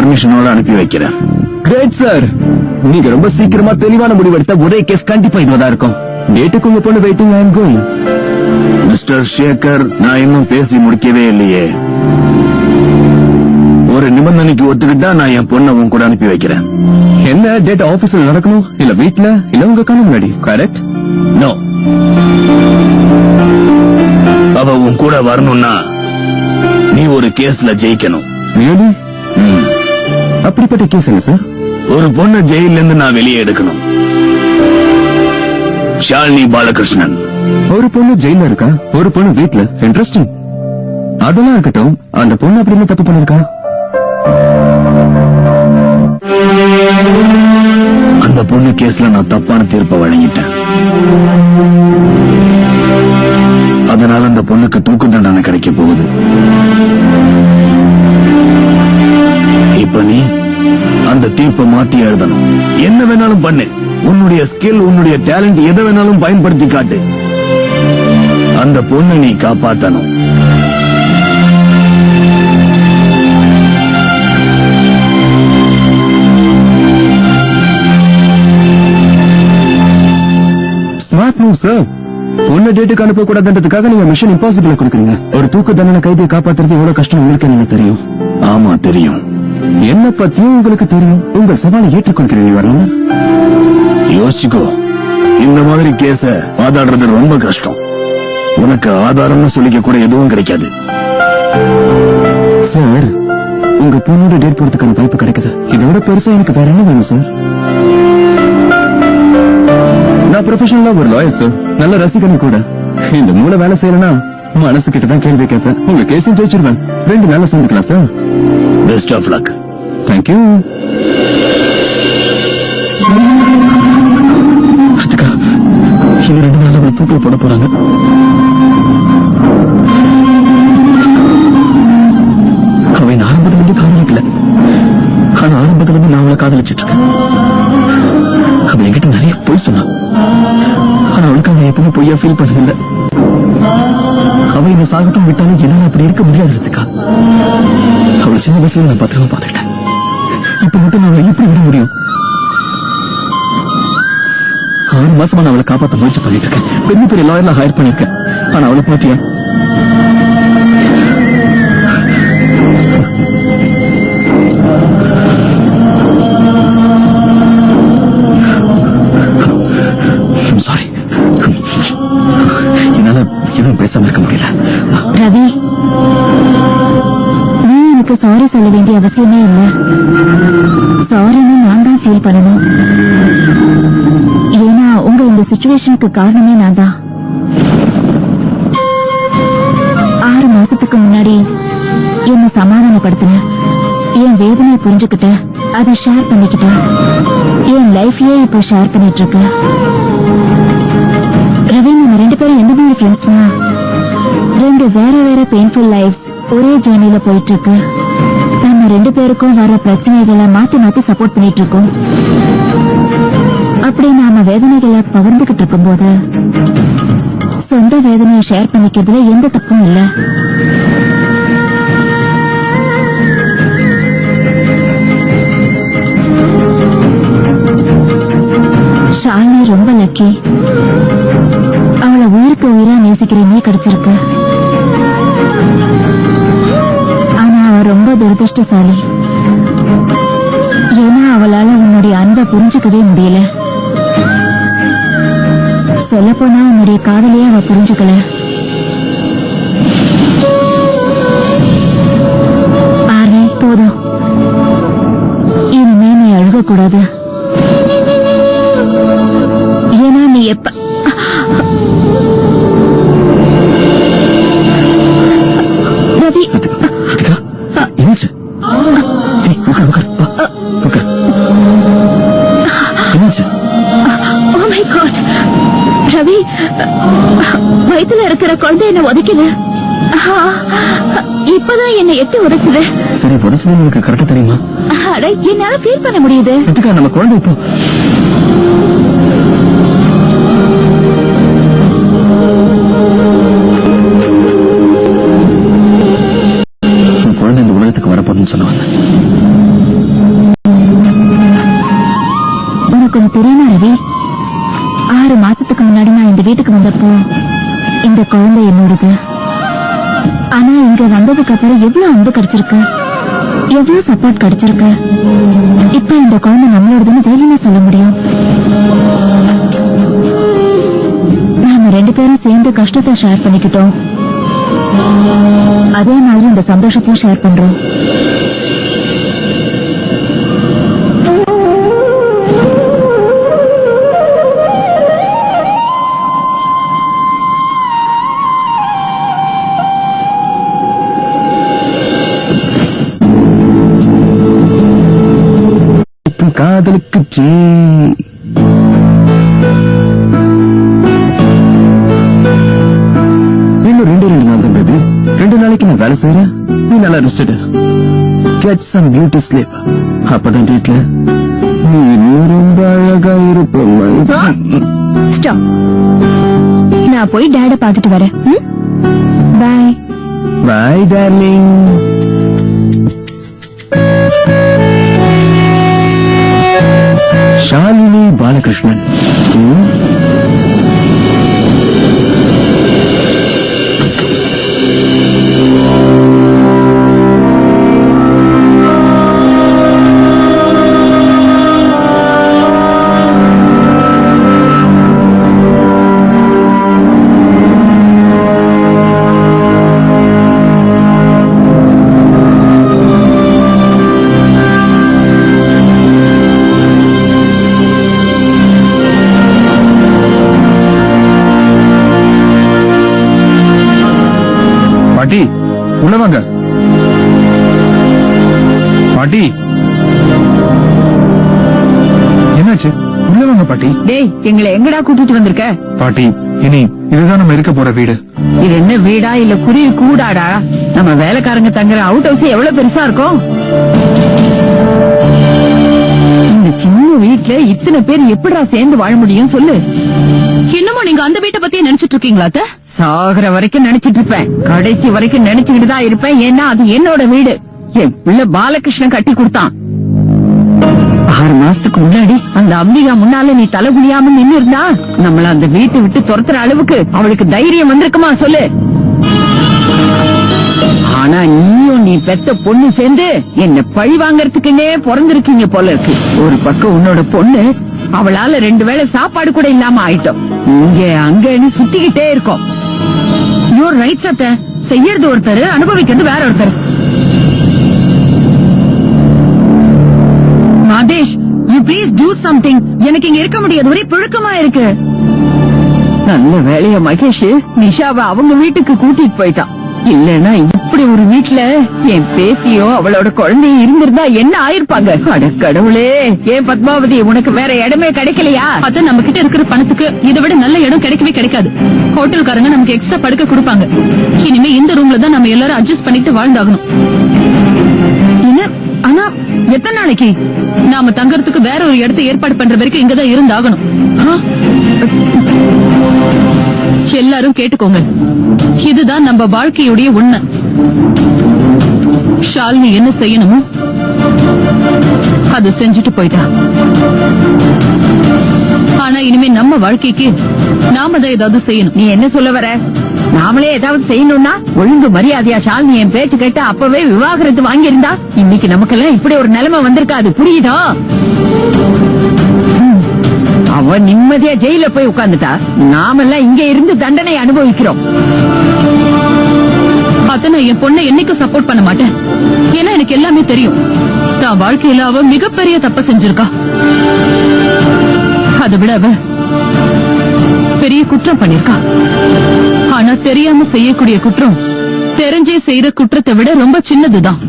பர்மிஷனோட அனுப்பி வைக்கிறேன். Great sir, நீங்க ரொம்ப சீக்கிரமா தெளிவான முடிவெடுத்த ஒரே கேஸ் கண்டிப்பா இதுவா இருக்கும். டேட்டுக்கு உங்க பொண்ணு waiting. I am going. Mister Sekar, நான் இன்னும் பேசி முடிக்கவே இல்லையே. ஒரு நிபந்தனைக்கு ஒத்துக்கிட்டா நான் என் பொண்ணை உன் கூட அனுப்பி வைக்கிறேன். என்ன டேட் ஆபீஸ்ல நடக்கணும், இல்ல வீட்ல, இல்ல உங்க கண்ணு முன்னாடி? கரெக்ட்? நோ, அவ உன் கூட வரணும்னா நீ ஒரு கேஸ்ல ஜெயிக்கணும். ரியலி? அப்படிப்பட்ட கேஸ் என்ன சார்? ஒரு பொண்ணு ஜெயில இருந்து நான் வெளியே எடுக்கணும். ஷாலினி பாலகிருஷ்ணன். ஒரு பொண்ணு ஜெயில இருக்கா, ஒரு பொண்ணு வீட்ல. இன்ட்ரெஸ்டிங். அதெல்லாம் இருக்கட்டும், அந்த பொண்ணு அப்படி என்ன தப்பு பண்ணிருக்கா? அந்த பொண்ணு கேஸ்ல நான் தப்பான தீர்ப்பை வழங்கிட்டேன். அதனால அந்த பொண்ணுக்கு தூக்கு தண்டனை கிடைக்க போகுது. இப்ப நீ அந்த தீர்ப்பை மாத்தி எழுதணும். என்ன வேணாலும் பண்ணு. உன்னுடைய ஸ்கில், உன்னுடைய டேலண்ட் எதை வேணாலும் பயன்படுத்தி காட்டு. அந்த பொண்ணை நீ காப்பாத்தணும். Smart move sir. பொண்ணு டேட்டுக்கு அனுப்ப கூடாதுன்றதுக்காக நீங்க மிஷன் இம்பாசிபிள் கொடுக்குறீங்க. ஒரு தூக்கு தண்டனை கைதியை காப்பாத்துறது எவ்வளவு கஷ்டம் உங்களுக்கு என்ன தெரியும்? ஆமா தெரியும். என்ன பத்தியும் உங்களுக்கு தெரியும். உங்கள் சவாலை ஏற்றுக்கொள்கிறீங்க வரணும். யோசிச்சுக்கோ, இந்த மாதிரி கேஸ வாதாடுறது ரொம்ப கஷ்டம். உனக்கு ஆதாரம்னு சொல்லிக்க கூட எதுவும் கிடைக்காது. சார், உங்க பொண்ணோட டேட் போறதுக்கான வாய்ப்பு கிடைக்குது. இதை விட பெருசா எனக்கு வேற என்ன வேணும் சார்? நான் ப்ரொஃபஷனலா ஒரு லாயர் சார், நல்ல ரசிகனும் கூட. இந்த மூளை வேலை செய்யலனா மனசு கிட்டதான் கேள்வி கேட்பேன். உங்க கேஸும் ஜெயிச்சிருவேன். 2 நாள்ல சந்திக்கலாம் sir. Best of luck. Thank you. இன்னும் 2 நாள் அவளை தூக்கில போட போறாங்க. அவன் ஆரம்பத்துல இருந்து காதலிக்கல, ஆனா ஆரம்பத்துல இருந்து நான் அவளை காதலிச்சிட்டு இருக்கேன். அவள் என்கிட்ட நிறைய பொய் சொன்னான், ஆனா அவளுக்கு அவன் எப்பவுமே பொய்யா ஃபீல் பண்ணதில்லை. அவ என்ன சாகட்டும் விட்டாலும் என்னால அப்படி இருக்க முடியாதுக்கா. அவளை சின்ன வயசுல நான் பத்திரமா பாத்துக்கிட்டேன். இப்ப மட்டும் நான் அவளை எப்படி விட முடியும்? 6 மாசமா நான் அவளை காப்பாற்ற முயற்சி பண்ணிட்டு இருக்கேன். பெரிய பெரிய லாயர்ல ஹையர் பண்ணிருக்கேன். ஆனா அவளை பாத்தியா? சாரி, என்னால எதுவும் பேசாம இருக்க முடியல. ரவி, நீ எனக்கு சாரி சொல்ல வேண்டிய அவசியமே இல்ல. சாரின்னு நான் தான் ஃபீல் பண்ணணும். ஏன்னா உங்க இந்த சிச்சுவேஷனுக்கு காரணமே நான் தான். 6 மாசத்துக்கு முன்னாடி என்ன சமாதானப்படுத்தின, என் வேதனையை புரிஞ்சுக்கிட்ட, அதை ஷேர் பண்ணிக்கிட்ட, என் லைஃபையே இப்போ ஷேர் பண்ணிட்டு இருக்க. ரவி, நம்ம 2 பேரும் எந்த மாதிரி ஃப்ரெண்ட்ஸ்னா, 2 வேற வேற பெயின்ஃபுல் லைஃப்ஸ் ஒரே ஜேர்னில போயிட்டு இருக்கு. நம்ம 2 பேருக்கும் வர பிரச்சனைகளை மாத்தி மாத்தி சப்போர்ட் பண்ணிட்டு இருக்கோம். அப்படி நாம வேதனைகளை பகிர்ந்துகிட்டு இருக்கும் போது சொந்த வேதனையை ஷேர் பண்ணிக்கிறதுல எந்த தப்பும் இல்ல. ஷாலினி ரொம்ப லக்கி. அவளை உயிருக்கு உயிரா நேசிக்கிற நீ கிடைச்சிருக்கு. ஆனா அவ ரொம்ப துரதிருஷ்டசாலி. ஏன்னா அவளால உன்னுடைய அன்பை புரிஞ்சுக்கவே முடியல. சொல்ல போனா உன்னுடைய காதலையே அவ புரிஞ்சுக்கல. பாரு, போதும். இனிமே நீ அழுகக்கூடாது. ஏன்னா நீ எப்ப ரவி, என்னாச்சு? என்னாச்சு? Oh my God, ரவி, வயித்துல இருக்கிற குழந்தை என்ன உதைக்குது. இப்பதான் என்ன எட்டி உதைச்சது. சரி, உதைச்சது உங்களுக்கு கரெக்டா தெரியுமா? அட, என்னால ஃபீல் பண்ண முடியுது. நம்ம குழந்தை இப்போ குழந்தை இந்த உலகத்துக்கு வரப்போதுன்னு சொல்லுவாங்க. இந்த வீட்டுக்கு வந்தப்போ இந்த குழந்தை என்னோடது. ஆனா இங்க வந்ததுக்கு அப்புறம் எவ்வளவு அன்பு கிடைச்சிருக்கு, எவ்வளவு சப்போர்ட் கிடைச்சிருக்கு. இப்ப இந்த குழந்தை நம்மளோடதுன்னு தைரியமா சொல்ல முடியும். நாம 2 பேரும் சேர்ந்து கஷ்டத்தை ஷேர் பண்ணிக்கிட்டோம், அதே மாதிரி இந்த சந்தோஷத்தையும் ஷேர் பண்றோம். காதலுக்கு இன்னும் 2 நாள் தான் பேபி. 2 நாளைக்கு நான் வேலை செய்யறேன், நீ நல்லா rest get some beauty sleep. அப்பதான் டேட்ல நீ இன்னும் ரொம்ப அழகா இருப்ப. ஸ்டாப். நான் போய் டேட பாத்துட்டு வரேன். பாய் பாய் டார்லிங். ஷாலினி பாலகிருஷ்ணன். பாட்டி உள்ள வாங்க. பாட்டி என்னாச்சு? உள்ள வாங்க பாட்டி. டேய், எங்களை எங்கடா கூட்டிட்டு வந்திருக்க? பாட்டி இனி இதுதான் நம்ம இருக்க போற வீடு. இது என்ன வீடா இல்ல குருவி கூடாடா? நம்ம வேலைக்காரங்க தங்குற அவுட் ஹவுஸ் எவ்வளவு பெருசா இருக்கும். இந்த சின்ன வீட்டுல இத்தனை பேர் எப்படிடா சேர்ந்து வாழ முடியும் சொல்லு. இன்னமும் நீங்க அந்த வீட்டை பத்தியே நினைச்சிட்டு இருக்கீங்களா அத்தை? சாகுற வரைக்கும் நினைச்சிட்டு இருப்பேன், கடைசி வரைக்கும் நினைச்சுக்கிட்டு தான் இருப்பேன். ஏன்னா அது என்னோட வீடு. என் பிள்ளை பாலகிருஷ்ணன் கட்டி கொடுத்தான். 6 மாசத்துக்கு முன்னாடி அந்த அம்பிகா முன்னால நீ தலை குனியாம நின்னு இருந்தா நம்மள அந்த வீட்டை விட்டு துரத்துற அளவுக்கு அவளுக்கு தைரியம் வந்திருக்குமா சொல்லு. ஆனா நீயும் நீ பெத்த பொண்ணு சேர்ந்து என்ன பழி வாங்கறதுக்குன்னே பிறந்திருக்கீங்க போல இருக்கு. ஒரு பக்கம் உன்னோட பொண்ணு, அவளால 2 வேளை சாப்பாடு கூட இல்லாம ஆயிட்டோம். இங்க அங்கன்னு சுத்திக்கிட்டே இருக்கோம். யூர் ரைட் அத்தை. செய்யறது ஒருத்தர், அனுபவிக்கிறது வேற ஒருத்தர். Mathesh, you please do something. எனக்கு இங்க இருக்க முடியாது, ஒரே புழுக்கமா இருக்கு. நல்ல வேலைய மகேஷ் நிஷாவை அவங்க வீட்டுக்கு கூட்டிட்டு போயிட்டான். இல்லன்னா இப்படி ஒரு வீட்டுல என் பேத்தியோ அவளோட குழந்தையும் இருந்திருந்தா என்ன ஆயிருப்பாங்க. அட கடவுளே, ஏன் பத்மாவதி உனக்கு வேற இடமே கிடைக்கலையா? அத்தை, நம்ம கிட்ட இருக்கிற பணத்துக்கு இதை விட நல்ல இடம் கிடைக்கவே கிடைக்காது. ஹோட்டல்காரங்க நமக்கு எக்ஸ்ட்ரா படுக்க கொடுப்பாங்க. இனிமே இந்த ரூம்ல தான் நம்ம எல்லாரும் அட்ஜஸ்ட் பண்ணிட்டு வாழ்ந்தாகணும். என்ன? ஆனா எத்தனை நாளைக்கு? நாம தங்கறதுக்கு வேற ஒரு இடத்தை ஏற்பாடு பண்ற வரைக்கும் இங்கதான் இருந்தாகணும். எல்லாரும் கேட்டுக்கோங்க, இதுதான் நம்ம வாழ்க்கையுடைய உண்மை. ஷாலினி என்ன செய்யணுமோ அது செஞ்சுட்டு போயிட்டா. ஆனா இனிமே நம்ம வாழ்க்கைக்கு நாம தான் ஏதாவது செய்யணும். நீ என்ன சொல்ல வர? நாமளே ஏதாவது செய்யணும்னா ஒழுங்கு மரியாதையா ஷாலினி என் பேச்சு கேட்டு அப்பவே விவாகரத்து வாங்கியிருந்தா இன்னைக்கு நமக்கெல்லாம் இப்படி ஒரு நிலைமை வந்திருக்காது. புரியுதா? அவ நிம்மதியா ஜெயில போய் உட்கார்ந்துட்டா, நாமெல்லாம் இங்க இருந்து தண்டனை அனுபவிக்கிறோம். அத நான் என் பொண்ணை என்னைக்கும் சப்போர்ட் பண்ண மாட்டேன். ஏன்னா எனக்கு எல்லாமே தெரியும். தான் வாழ்க்கையில அவ மிகப்பெரிய தப்ப செஞ்சிருக்கா. அதை விட அவ பெரிய குற்றம் பண்ணிருக்கா. ஆனா தெரியாம செய்யக்கூடிய குற்றம் தெரிஞ்சே செய்யற குற்றத்தை விட ரொம்ப சின்னதுதான்.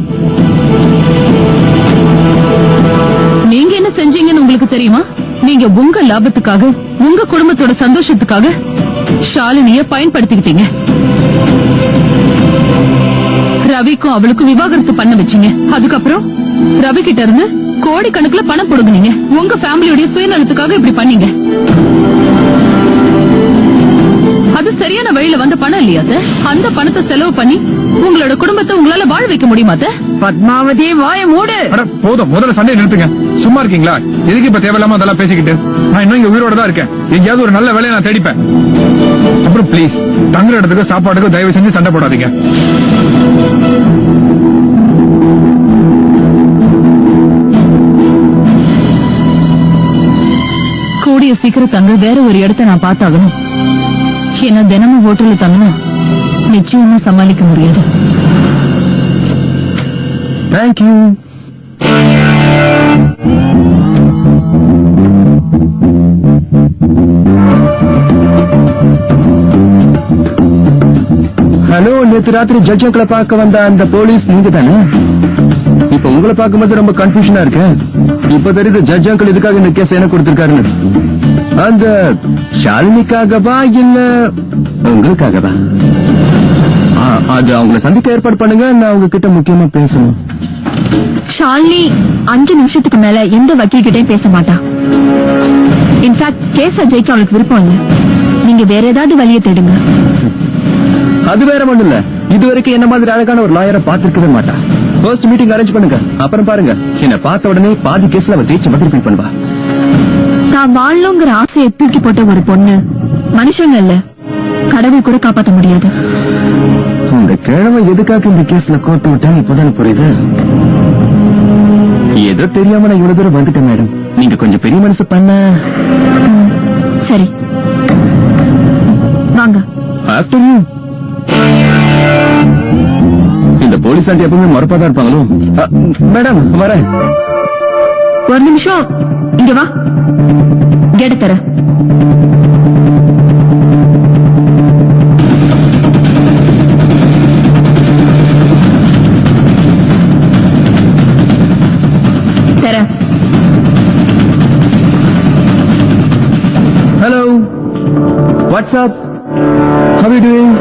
நீங்க என்ன செஞ்சீங்கன்னு உங்களுக்கு தெரியுமா? நீங்க உங்க லாபத்துக்காக, உங்க குடும்பத்தோட சந்தோஷத்துக்காக ஷாலினிய பயன்படுத்திக்கிட்டீங்க. ரவிக்கும் அவளுக்கும் விவாகரத்து பண்ண வச்சீங்க. அதுக்கப்புறம் ரவி கிட்ட இருந்து கோடிக்கணக்குல பணம் புடுங்குனீங்க. உங்க ஃபேமிலியோட சுயநலத்துக்காக இப்படி பண்ணீங்க. அது சரியான வழியில வந்த பணம் இல்லையா அத்தை? அந்த பணத்தை செலவு பண்ணி உங்களோட குடும்பத்தை உங்களால வாழ வைக்க முடியுமா அத்தை? பத்மாவதி வாய மூடு. அட போதும், முதல்ல சண்டையை நிறுத்துங்க. சும்மா இருக்கீங்களா? எதுக்கு இப்ப தேவையில்லாம அதெல்லாம் பேசிக்கிட்டு? நான் இன்னும் இங்க உயிரோட தான் இருக்கேன். எங்கேயாவது ஒரு நல்ல வேலையை நான் தேடிப்பேன். அப்புறம் ப்ளீஸ் தங்குற இடத்துக்கு சாப்பாட்டுக்கு தயவு செஞ்சு சண்டை போடாதீங்க. கூடிய சீக்கிரம் தங்க வேற ஒரு இடத்தை நான் பார்த்தாகணும். ஏன்னா தினமும் ஹோட்டல்ல தங்கினா நிச்சயமா சமாளிக்க முடியாது. தேங்க்யூ. ஹலோ, நேத்து ராத்திரி ஜட்ஜ் அங்கிளை பார்க்க வந்த அந்த போலீஸ் நீங்க தானே? இப்ப உங்களை பார்க்கும்போது ரொம்ப கன்ஃபியூஷனா இருக்கு. இப்ப தெரியுது ஜட்ஜ் அங்கிள் இதுக்காக இந்த கேஸ் என்ன கொடுத்திருக்காருன்னு. அந்த ஷாலினிக்காகவா இல்ல உங்களுக்காகவா? அது அவங்கள சந்திக்க ஏற்பாடு பண்ணுங்க. நான் அவங்க கிட்ட முக்கியமா பேசணும். ஷாலினி 5 நிமிஷத்துக்கு மேல எந்த வக்கீல் கிட்டயும் பேச மாட்டா. இன்ஃபேக்ட் கேஸ ஜெயிக்க அவளுக்கு விருப்பம் இல்ல. நீங்க வேற ஏதாவது வழியை தேடுங்க. அது வேற ஒண்ணு இல்ல. இதுவரைக்கும் என்ன மாதிரி அழகான ஒரு லாயரை பார்த்திருக்கவே மாட்டா. ஃபர்ஸ்ட் மீட்டிங் அரேஞ்ச் பண்ணுங்க. அப்புறம் பாருங்க, என்ன பார்த்த உடனே பாதி கேஸ்ல அவ ஜெயிச்ச மாதிரி ஃபீல் பண்ணுவா. தான் வாழணுங்கிற ஆசையை தூக்கி போட்ட ஒரு பொண்ணு மனுஷங்க இல்ல, கடவுள் கூட காப்பாற்ற முடியாது. அந்த கிழமை எதுக்காக இந்த கேஸ்ல கோத்து விட்டான்னு இப்பதானே புரியுது. ஏதோ தெரியாம நான் இவ்வளவு தூரம் வந்துட்டேன் மேடம். நீங்க கொஞ்சம் பெரிய மனசு பண்ண. சரி வாங்க. After you. இந்த போலீஸ் ஆண்டி எப்பவுமே மறுப்பாதான் இருப்பாங்களோ? மேடம் வரேன். ஒரு நிமிஷம் இங்க வா. கேட்ட தர. தர. Hello, what's up? How you doing?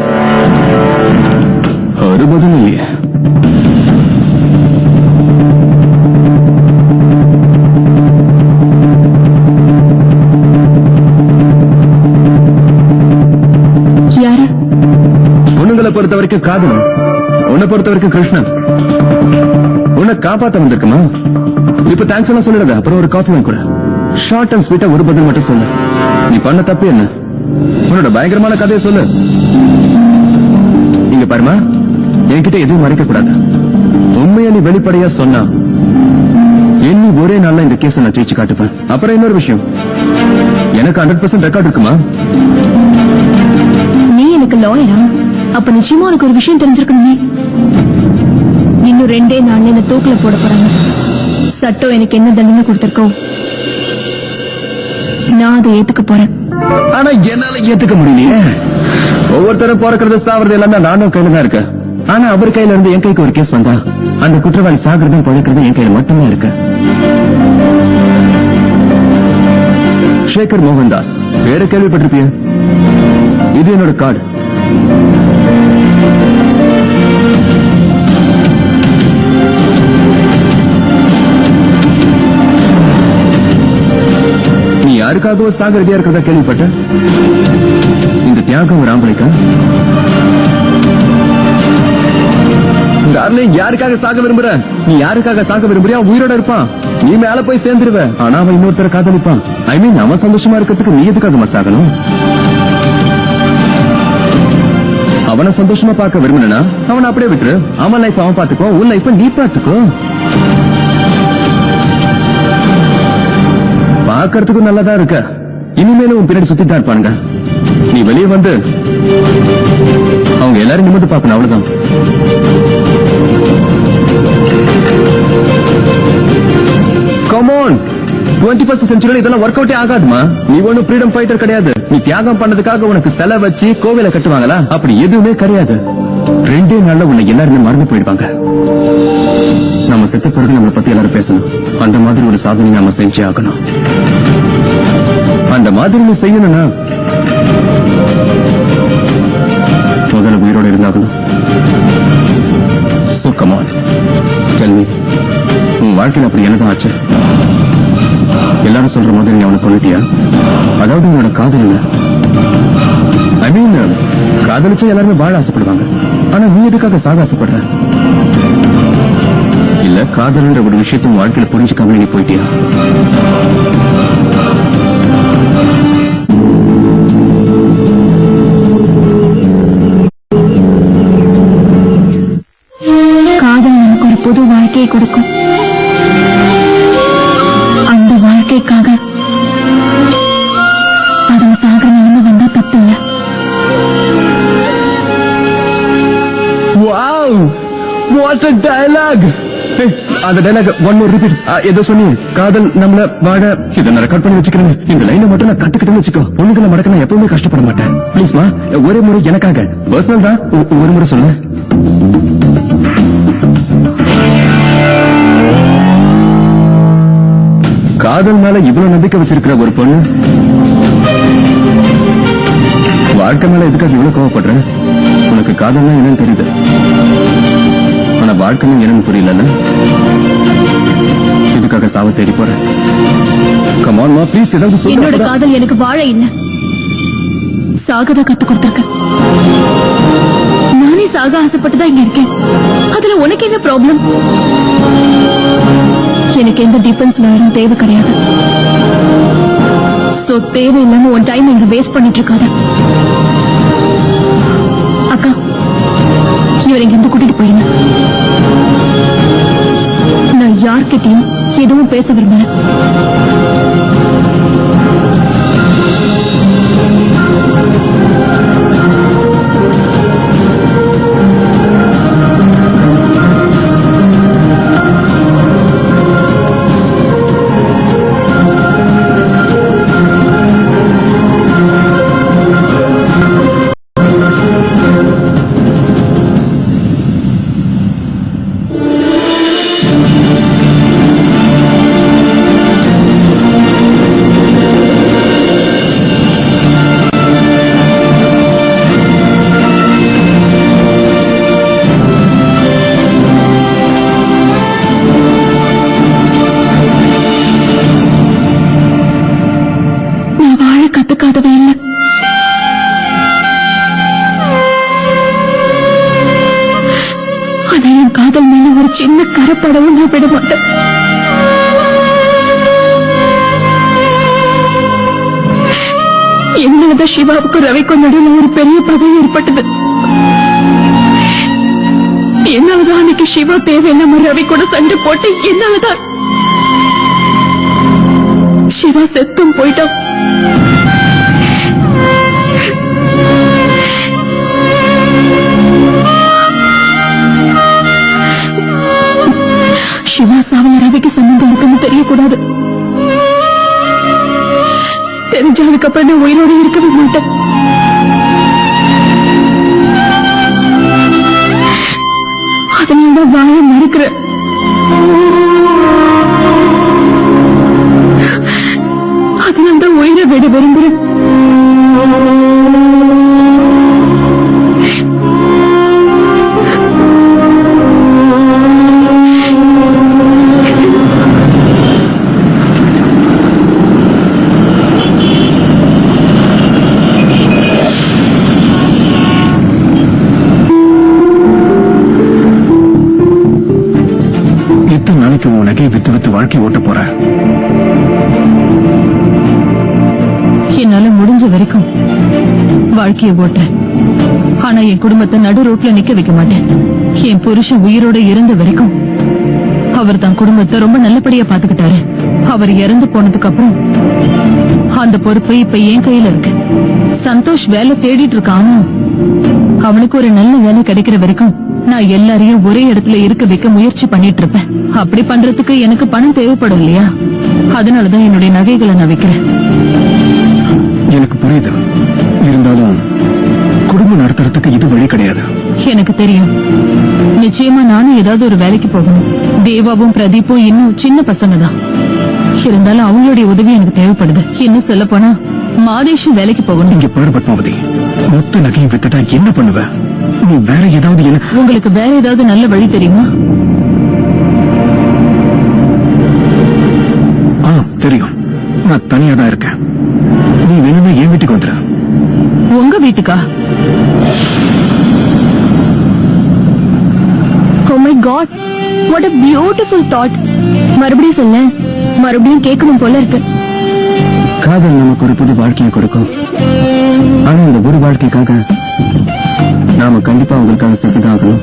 ஒரு பதிலும் இல்லையே. யாரு? பொண்ணுங்களை பொறுத்த வரைக்கும் காதலன், உன்னை பொறுத்த வரைக்கும் கிருஷ்ணன். உன்னை காப்பாத்த வந்திருக்குமா? இப்ப தேங்க்ஸ் எல்லாம் சொல்லிடாத. அப்புறம் ஒரு காஃபி வாங்கி கூட. ஷார்ட் அண்ட் ஸ்வீட்டா ஒரு பதில் மட்டும் சொல்லு. நீ பண்ண தப்பு என்ன? உன்னோட பயங்கரமான கதையை சொல்லு. இங்க பாருமா, என்கிட்ட எதுவும் மறைக்க கூடாது. உண்மையா நீ வெளிப்படையா சொன்னா எண்ணி ஒரே நாள்ல இந்த கேஸ நான் ஜெயிச்சு காட்டுப்பேன். அப்புறம் இன்னொரு விஷயம், எனக்கு 100% ரெக்கார்ட் இருக்குமா? நீ எனக்கு லாயரா? அப்ப நிச்சயமா உனக்கு ஒரு விஷயம் தெரிஞ்சிருக்கணுமே. இன்னும் 2 நாள்ல என்ன தூக்குல போட போறாங்க. சட்டம் எனக்கு என்ன தண்டனை கொடுத்திருக்கோ நான் அதை ஏத்துக்க போறேன். ஆனா என்னால ஏத்துக்க முடியலையே. ஒவ்வொருத்தரும் பிறக்கிறது சாவறது எல்லாமே நானும் கையில தான் இருக்கேன். ஆனா அவர் கையில இருந்து என் கைக்கு ஒரு கேஸ் வந்தா அந்த குற்றவாளி சாகிறதும் பழக்கிறதும் என் கையில மட்டும்தான் இருக்கு. சேகர் மோகன்தாஸ் பேரை கேள்விப்பட்டிருப்பிய? இது என்னோட கார்டு. நீ யாருக்காகவோ சாக ரெடியா இருக்கிறதா கேள்விப்பட்ட? இந்த தியாகம் ஒரு ஆம்பளைக்கா? டார்லிங், யாருக்காக சாக விரும்புற? நீ யாருக்காக சாக விரும்புறியா? உயிரோட இருப்பான், நீ மேல போய் சேர்ந்துருவ. ஆனா அவன் இன்னொருத்தர காதலிப்பான். ஐ மீன், அவன் சந்தோஷமா இருக்கிறதுக்கு நீ எதுக்காக சாகணும்? அவனை சந்தோஷமா பார்க்க விரும்பினா அவனை அப்படியே விட்டுரு. அவன் லைஃப் அவன் பாத்துக்கோ, உன் லைஃப் நீ பாத்துக்கோ. பாக்கிறதுக்கும் நல்லாதான் இருக்க. இனிமேலும் உன் பின்னாடி சுத்தி தான் இருப்பானுங்க. நீ வெளியே வந்து அவங்க எல்லாரும் நிமிர்ந்து பார்க்கணும், அவ்வளவுதான். Come on, 21st century இதெல்லாம் ஒர்க் அவுட்டே ஆகாதுமா. நீ ஒன்னும் ஃப்ரீடம் ஃபைட்டர் கிடையாது. நீ தியாகம் பண்ணதுக்காக உனக்கு செலை வச்சு கோவில கட்டுவாங்களா? அப்படி எதுவுமே கிடையாது. 2 நாள்ல உன்னை எல்லாருமே மறந்து போயிடுவாங்க. நம்ம செத்த பிறகு நம்மளை பத்தி எல்லாரும் பேசணும். அந்த மாதிரி ஒரு சாதனை நாம செஞ்சே ஆகணும். அந்த மாதிரி நீ செய்யணும்னா முதல்ல உயிரோட இருந்தாகணும். So come on, tell me, உன் வாழ்க்கையில் அப்படி என்னதான் ஆச்சு? எல்லாரும் சொல்ற மாதிரி நீ அவனை கொண்டுட்டியா? அதாவது உன்னோட காதல், ஐ மீன் காதலிச்சா எல்லாருமே வாழ ஆசைப்படுவாங்க. ஆனா நீ எதுக்காக சாக ஆசைப்படுற? இல்ல காதல்ன்ற ஒரு விஷயத்தையும் வாழ்க்கையில புரிஞ்சுக்காம நீ போயிட்டியா? காதல் நமக்கு ஒரு புது வாழ்க்கையை கொடுக்கும். அந்த வாழ்க்கைக்காக அதுல சாகிற நிலைமை வந்தா தப்பு இல்ல. Wow, what a dialogue. அந்த டைலாக் ஒன் மோர் ரிப்பீட். ஏதோ சொன்னீங்க, காதல் நம்மள வாழ. இதை நான் ரெக்கார்ட் பண்ணி வச்சுக்கிறேன். இந்த லைனை மட்டும் நான் கத்துக்கிட்டேன்னு வச்சுக்கோ, பொண்ணுகளை மடக்க நான் எப்பவுமே கஷ்டப்பட மாட்டேன். ப்ளீஸ்மா, ஒரே முறை எனக்காக, பர்சனல் தான், ஒரு முறை சொல்லு. காதல் மேல இவ்வளவு நம்பிக்கை வச்சிருக்கிற ஒரு பொண்ணு வாழ்க்கை மேல எதுக்காக இவ்வளவு கோவப்படுற? உனக்கு காதல்னா என்னன்னு தெரியுது, ஆனா வாழ்க்கைன்னு என்னன்னு புரியல. இதுக்காக சாவ தேடி போற? கம் ஆன் மா, ப்ளீஸ் ஏதாவது சொல்லு. என்னோட காதல் எனக்கு வாழ இல்ல, சாகதா கத்து கொடுத்திருக்க. நானே சாக ஆசைப்பட்டுதான் இங்க இருக்கேன். அதுல உனக்கு என்ன ப்ராப்ளம்? எனக்கு எந்த டிஃபென்ஸ் லாயரும் தேவை கிடையாது. சோ தேவையில்லாம உன் டைம் இங்க வேஸ்ட் பண்ணிட்டு இருக்காத. அக்கா, இவரை இங்க இருந்து கூட்டிட்டு போயிடுங்க. நான் யார்கிட்டயும் எதுவும் பேச விரும்பல. கத்துக்காதவே இல்ல. ஆனா என் காதல் மேல ஒரு சின்ன கரப்படவும் நான் விட மாட்டேன். என்னாலதான் சிவாவுக்கும் ரவிக்கும் நடுவில் ஒரு பெரிய பகை ஏற்பட்டது. என்னாலதான் அன்னைக்கு சிவா தேவையில்லாம ரவி கூட சண்டை போட்டு என்னாலதான் சிவா செத்தும் போயிட்டான். சிவா சாவில ரவிக்கு சம்பந்தம் இருக்குன்னு தெரியக்கூடாது. தெரிஞ்ச அதுக்கப்புறம் நான் உயிரோட இருக்கவே மாட்டேன். அதனால்தான் வாழ மறுக்கிறேன். அதனால்தான் உயிரை விட விரும்புறேன். எத்தனை நாளைக்கு உன் நகையை வித்து வித்து வாழ்க்கை ஓட்ட போற? என்னால முடிஞ்ச வரைக்கும் வாழ்க்கைய ஓட்டுறேன். ஆனா என் குடும்பத்தை நடு ரோட்ல நிக்க வைக்க மாட்டேன். என் புருஷன் உயிரோட இருந்த வரைக்கும் அவர் தன் குடும்பத்தை ரொம்ப நல்லபடியா பாத்துக்கிட்டாரு. அவர் இறந்து போனதுக்கு அப்புறம் அந்த பொறுப்பு இப்ப என் கையில இருக்கு. சந்தோஷ் வேலை தேடிட்டு இருக்கானோ, அவனுக்கு ஒரு நல்ல வேலை கிடைக்கிற வரைக்கும் நான் எல்லாரையும் ஒரே இடத்துல இருக்க வைக்க முயற்சி பண்ணிட்டு இருப்பேன். அப்படி பண்றதுக்கு எனக்கு பணம் தேவைப்படும் இல்லையா? அதனாலதான் என்னுடைய நகைகளை நான் விக்கிறேன். எனக்கு புரியுது, இருந்தாலும் குடும்பம் நடத்துறதுக்கு இது வழி கிடையாது. எனக்கு தெரியும். நிச்சயமா நானும் ஏதாவது ஒரு வேலைக்கு போகணும். தேவாவும் பிரதீப்பும் இன்னும் சின்ன பசங்க தான். இருந்தாலும் அவங்களுடைய உதவி எனக்கு தேவைப்படுது. இன்னும் சொல்ல போனா மாதேஷும் வேலைக்கு போகணும். இங்க பாரு பத்மாவதி, மொத்த நகையும் வித்துட்டா என்ன பண்ணுவ? நீ வேற ஏதாவது என்ன? உங்களுக்கு வேற ஏதாவது நல்ல வழி தெரியுமா? தெரியும். நான் தனியா தான் இருக்கேன். நீ வேணும்னா என் வீட்டுக்கு வந்துரு. உங்க வீட்டுக்கா? Oh my God, what a beautiful thought. மறுபடியும் சொல்ல, மறுபடியும் கேட்கணும் போல இருக்கு. காதல் நமக்கு ஒரு புது வாழ்க்கையை கொடுக்கும். ஆனா இந்த ஒரு வாழ்க்கைக்காக நாம கண்டிப்பா உங்களுக்காக செத்துதான் ஆகணும்.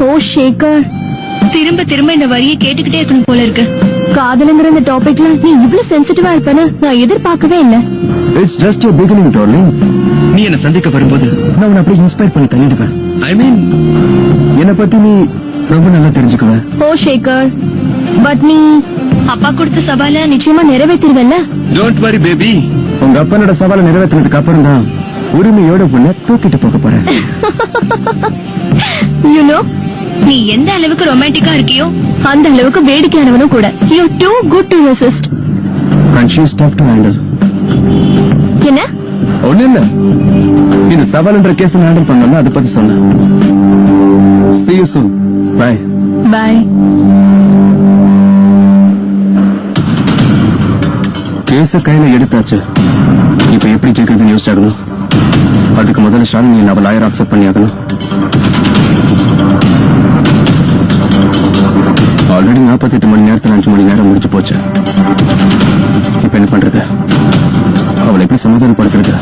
ஓ ஷேகர், திரும்ப திரும்ப இந்த வரியை கேட்டுக்கிட்டே இருக்கணும் போல இருக்கு. காதலுங்கிற இந்த டாபிக்ல நீ இவ்வளவு சென்சிட்டிவா இருப்பேன்னு நான் எதிர்பார்க்கவே இல்ல. It's just a beginning, darling. நீ என்ன சந்திக்க வரும்போது நான் உன்னை அப்படியே இன்ஸ்பயர் பண்ணி தள்ளிடுவேன். ஐ மீன், என்னை பத்தி நீ ரொம்ப நல்லா தெரிஞ்சுக்குவ. ஓ ஷேகர், பட் நீ அப்பா கொடுத்த சவாலை நிச்சயமா நிறைவேற்றிடுவல்ல? Don't worry baby. உங்க அப்பனோட சவாலை நிறைவேற்றினதுக்கு அப்புறம் தான் உரிமையோட உன்னை தூக்கிட்டு போக போறேன். You know, நீ எந்த அளவுக்கு ரொமான்டிக்கா இருக்கியோ அந்த அளவுக்கு வேடிக்கையானவனும் கூட. You're too good to resist. And she's tough to handle. என்ன? ஒண்ணு இல்ல, இந்த சவால்ன்ற கேஸ் ஹேண்டில் பண்ணல, அதை பத்தி சொன்னேன். See you soon. Bye. Bye. கேஸ கையில எடுத்தாச்சு. இப்ப எப்படி ஜெயிக்கிறதுன்னு யோசிச்சாகணும். அதுக்கு முதல்ல ஷாலினி அவ லாயர் அக்செப்ட் பண்ணியாகணும். ஆல்ரெடி 48 மணி நேரத்துல 5 மணி நேரம் முடிச்சு போச்சு. இப்ப என்ன பண்றது? அவளை எப்படி சமாதானப்படுத்துறது?